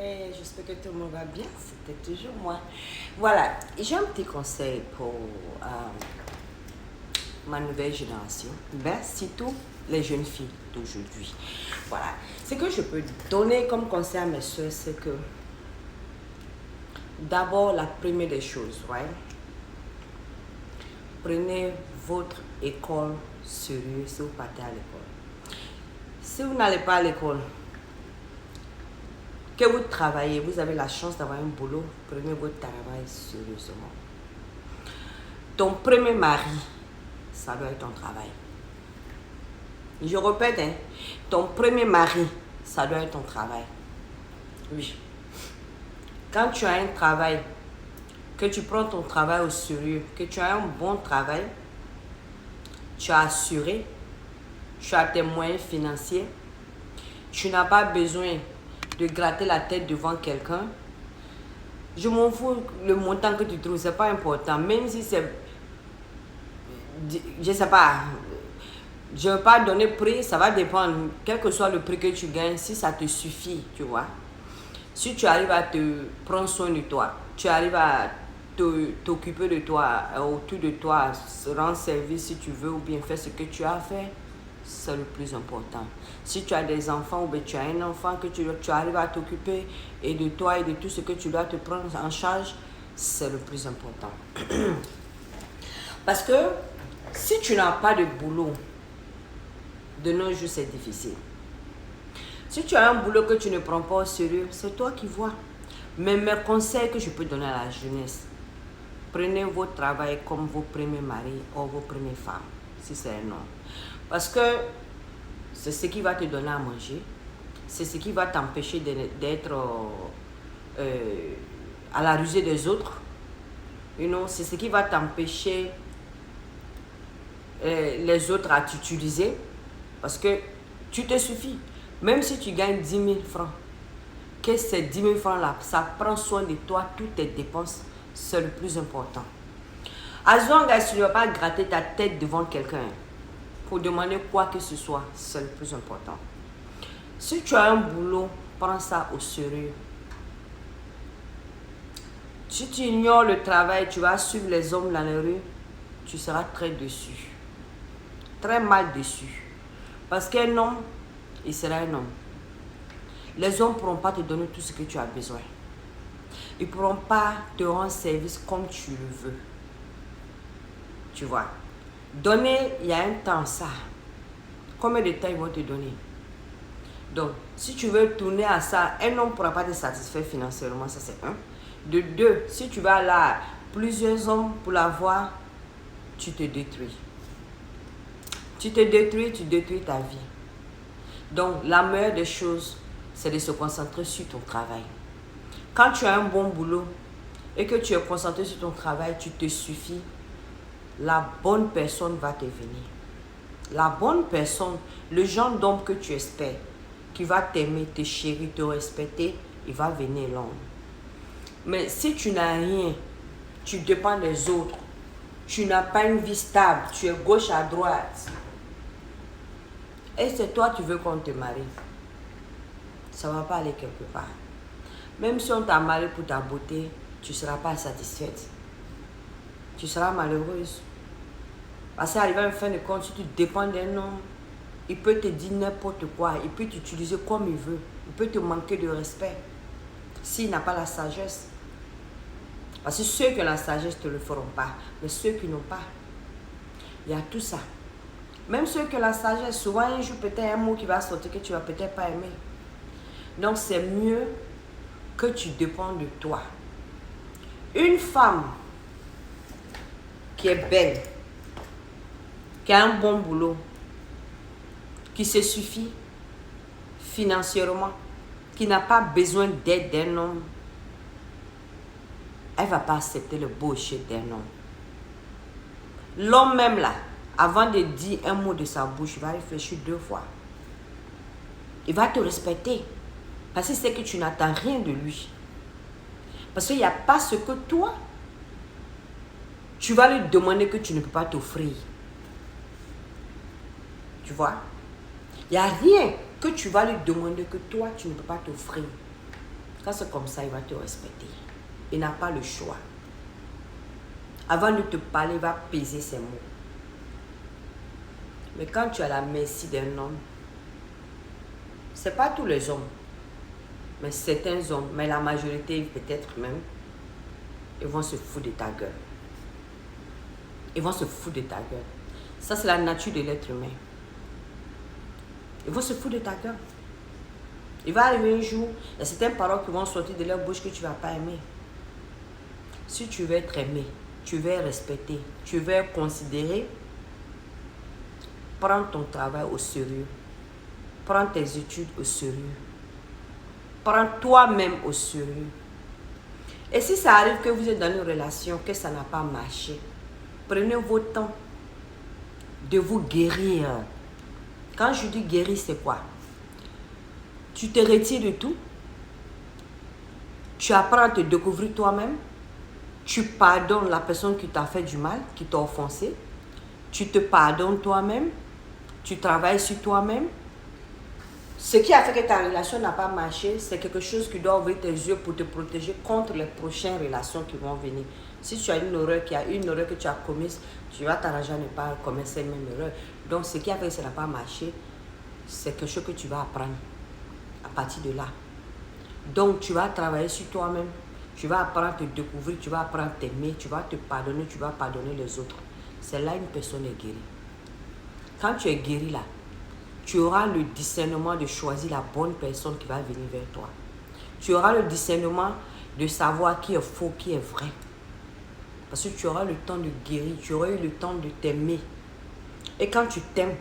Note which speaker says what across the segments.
Speaker 1: J'espère que tout le monde va bien. C'était toujours moi. Voilà, j'ai un petit conseil pour ma nouvelle génération. Ben, surtout les jeunes filles d'aujourd'hui. Voilà. Ce que je peux donner comme conseil à mes soeurs, c'est que d'abord, la première des choses, right? Prenez votre école sérieux si vous partez à l'école. Si vous n'allez pas à l'école, que vous travaillez, vous avez la chance d'avoir un boulot, prenez votre travail sérieusement. Ton premier mari, ça doit être ton travail. Je répète, hein, ton premier mari, ça doit être ton travail. Oui. Quand tu as un travail, que tu prends ton travail au sérieux, que tu as un bon travail, tu as assuré, tu as tes moyens financiers, tu n'as pas besoin de gratter la tête devant quelqu'un. Je m'en fous le montant que tu trouves, c'est pas important. Même si c'est, je sais pas, je ne veux pas donner prix, ça va dépendre. Quel que soit le prix que tu gagnes, si ça te suffit, tu vois. Si tu arrives à te prendre soin de toi, tu arrives à t'occuper de toi, autour de toi, rendre service si tu veux ou bien faire ce que tu as à faire, c'est le plus important. Si tu as des enfants ou bien tu as un enfant que tu arrives à t'occuper et de toi et de tout ce que tu dois te prendre en charge, c'est le plus important. Parce que si tu n'as pas de boulot, de nos jours c'est difficile. Si tu as un boulot que tu ne prends pas au sérieux, c'est toi qui vois. Mais mes conseils que je peux donner à la jeunesse, prenez votre travail comme vos premiers maris ou vos premières femmes, si c'est un homme. Parce que c'est ce qui va te donner à manger, c'est ce qui va t'empêcher d'être à la rusée des autres. C'est ce qui va t'empêcher les autres à t'utiliser. Parce que tu te suffis. Même si tu gagnes 10 000 francs, que ces 10 000 francs-là, ça prend soin de toi, toutes tes dépenses, c'est le plus important. As long as tu ne vas pas gratter ta tête devant quelqu'un pour demander quoi que ce soit, c'est le plus important. Si tu as un boulot, prends ça au sérieux. Si tu ignores le travail, tu vas suivre les hommes dans les rues, tu seras très déçu. Très mal déçu. Parce qu'un homme, il sera un homme. Les hommes ne pourront pas te donner tout ce que tu as besoin. Ils ne pourront pas te rendre service comme tu le veux. Tu vois. Donner, il y a un temps ça. Combien de temps ils vont te donner? Donc, si tu veux tourner à ça, un homme ne pourra pas te satisfaire financièrement, ça c'est un. De deux, si tu vas là, plusieurs hommes pour l'avoir, tu te détruis. Tu te détruis, tu détruis ta vie. Donc, la meilleure des choses, c'est de se concentrer sur ton travail. Quand tu as un bon boulot et que tu es concentré sur ton travail, tu te suffis, la bonne personne va te venir. La bonne personne, le genre d'homme que tu espères, qui va t'aimer, te chérir, te respecter, il va venir l'homme. Mais si tu n'as rien, tu dépends des autres, tu n'as pas une vie stable, tu es gauche à droite, et c'est toi tu veux qu'on te marie, ça ne va pas aller quelque part. Même si on t'a marié pour ta beauté, tu ne seras pas satisfaite. Tu seras malheureuse. Parce qu'arrivé à la fin de compte, si tu dépends d'un homme, il peut te dire n'importe quoi, il peut t'utiliser comme il veut, il peut te manquer de respect s'il n'a pas la sagesse. Parce que ceux qui ont la sagesse ne te le feront pas, mais ceux qui n'ont pas, il y a tout ça. Même ceux qui ont la sagesse, souvent un jour peut-être un mot qui va sortir que tu ne vas peut-être pas aimer. Donc c'est mieux que tu dépendes de toi. Une femme qui est belle, qui a un bon boulot, qui se suffit financièrement, qui n'a pas besoin d'aide d'un homme, elle ne va pas accepter le bullshit d'un homme. L'homme même là, avant de dire un mot de sa bouche, il va réfléchir 2 fois. Il va te respecter. Parce que c'est que tu n'attends rien de lui. Parce qu'il n'y a pas ce que toi, tu vas lui demander que tu ne peux pas t'offrir. Tu vois? Il n'y a rien que tu vas lui demander que toi, tu ne peux pas t'offrir. Quand c'est comme ça, il va te respecter. Il n'a pas le choix. Avant de te parler, il va peser ses mots. Mais quand tu as la merci d'un homme, ce n'est pas tous les hommes, mais certains hommes, mais la majorité peut-être même, ils vont se foutre de ta gueule. Ils vont se foutre de ta gueule. Ça, c'est la nature de l'être humain. Ils vont se foutre de ta gueule. Il va arriver un jour, il y a certaines paroles qui vont sortir de leur bouche que tu ne vas pas aimer. Si tu veux être aimé, tu veux être respecté, tu veux être considéré, prends ton travail au sérieux. Prends tes études au sérieux. Prends toi-même au sérieux. Et si ça arrive que vous êtes dans une relation, que ça n'a pas marché, prenez votre temps de vous guérir. Quand je dis guérir, c'est quoi? Tu te retires de tout. Tu apprends à te découvrir toi-même. Tu pardonnes la personne qui t'a fait du mal, qui t'a offensé. Tu te pardonnes toi-même. Tu travailles sur toi-même. Ce qui a fait que ta relation n'a pas marché, c'est quelque chose qui doit ouvrir tes yeux pour te protéger contre les prochaines relations qui vont venir. Si tu as une erreur, que tu as commise, tu vas t'arranger à ne pas commettre cette même erreur. Donc, ce qui a fait que ça n'a pas marché, c'est quelque chose que tu vas apprendre à partir de là. Donc, tu vas travailler sur toi-même. Tu vas apprendre à te découvrir, tu vas apprendre à t'aimer, tu vas te pardonner, tu vas pardonner les autres. C'est là une personne est guérie. Quand tu es guéri là, tu auras le discernement de choisir la bonne personne qui va venir vers toi. Tu auras le discernement de savoir qui est faux, qui est vrai. Parce que tu auras le temps de guérir, tu auras eu le temps de t'aimer. Et quand tu t'aimes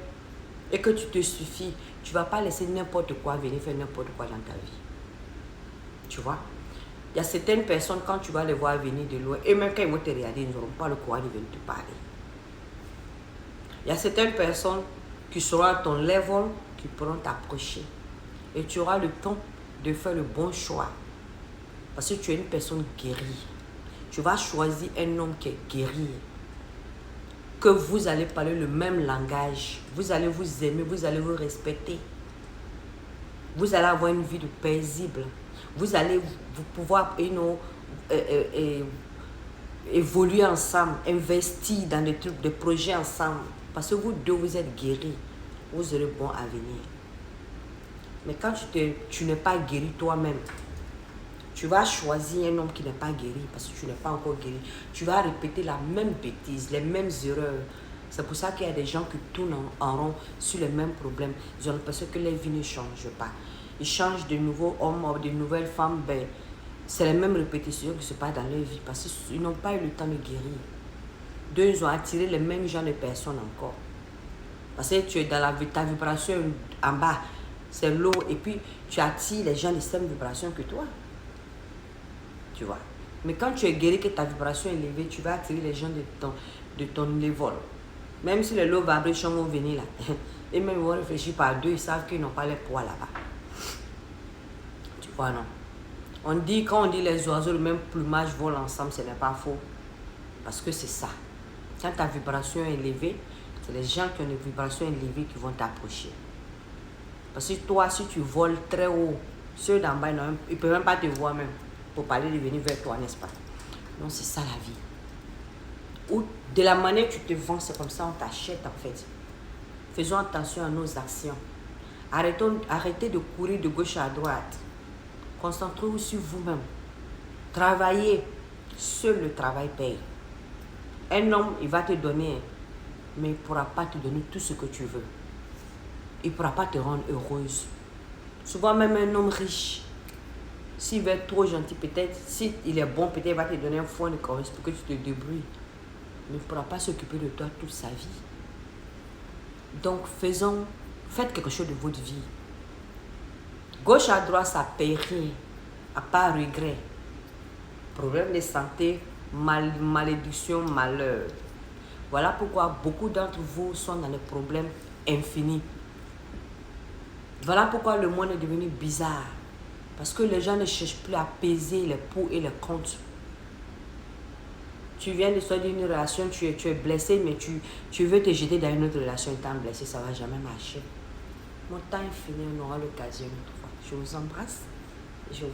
Speaker 1: et que tu te suffis, tu ne vas pas laisser n'importe quoi venir faire n'importe quoi dans ta vie. Tu vois? Il y a certaines personnes, quand tu vas les voir venir de loin, et même quand ils vont te regarder, ils n'auront pas le courage de venir te parler. Il y a certaines personnes qui seront à ton level, qui pourront t'approcher. Et tu auras le temps de faire le bon choix. Parce que tu es une personne guérie. Tu vas choisir un homme qui est guéri. Que vous allez parler le même langage. Vous allez vous aimer, vous allez vous respecter. Vous allez avoir une vie paisible. Vous allez vous pouvoir évoluer ensemble, investir dans des trucs, des projets ensemble. Parce que vous deux, vous êtes guéris. Vous aurez bon avenir. Mais quand tu n'es pas guéri toi-même, tu vas choisir un homme qui n'est pas guéri parce que tu n'es pas encore guéri. Tu vas répéter la même bêtise, les mêmes erreurs. C'est pour ça qu'il y a des gens qui tournent en rond sur les mêmes problèmes. Ils ont l'impression que leur vie ne change pas. Ils changent de nouveaux hommes ou de nouvelles femmes. Ben, c'est les mêmes répétitions qui se passent dans leur vie parce qu'ils n'ont pas eu le temps de guérir. Deux, ils ont attiré les mêmes genres de personnes encore. Parce que tu es dans ta vibration en bas, c'est l'eau, et puis tu attires les gens de cette même vibration que toi. Tu vois. Mais quand tu es guéri, que ta vibration est élevée, tu vas attirer les gens de ton level. Même si les low vibrations vont venir là, et même ils vont réfléchir par deux, ils savent qu'ils n'ont pas les poids là-bas. Tu vois, non? Quand on dit les oiseaux, le même plumage volent ensemble, ce n'est pas faux. Parce que c'est ça. Quand ta vibration est élevée, c'est les gens qui ont une vibration élevée qui vont t'approcher. Parce que toi, si tu voles très haut, ceux d'en bas, ils ne peuvent même pas te voir même pour parler de venir vers toi, n'est-ce pas? Donc, c'est ça la vie. Ou de la manière que tu te vends, c'est comme ça on t'achète en fait. Faisons attention à nos actions. Arrêtez de courir de gauche à droite. Concentrez-vous sur vous-même. Travaillez. Seul le travail paye. Un homme, il va te donner, mais il ne pourra pas te donner tout ce que tu veux. Il ne pourra pas te rendre heureuse. Souvent même un homme riche, s'il veut être trop gentil, peut-être, s'il est bon, peut-être il va te donner un foin de caresse pour que tu te débrouilles. Mais il ne pourra pas s'occuper de toi toute sa vie. Donc faites quelque chose de votre vie. Gauche à droite, ça ne paye rien, à part regret. Problème de santé, malédiction, malheur. Voilà pourquoi beaucoup d'entre vous sont dans des problèmes infinis. Voilà pourquoi le monde est devenu bizarre. Parce que les gens ne cherchent plus à peser les pour et les contre. Tu viens de sortir d'une relation, tu es blessé, mais tu veux te jeter dans une autre relation étant blessé, ça ne va jamais marcher. Mon temps est fini, on aura l'occasion une autre fois. Je vous embrasse. Je vous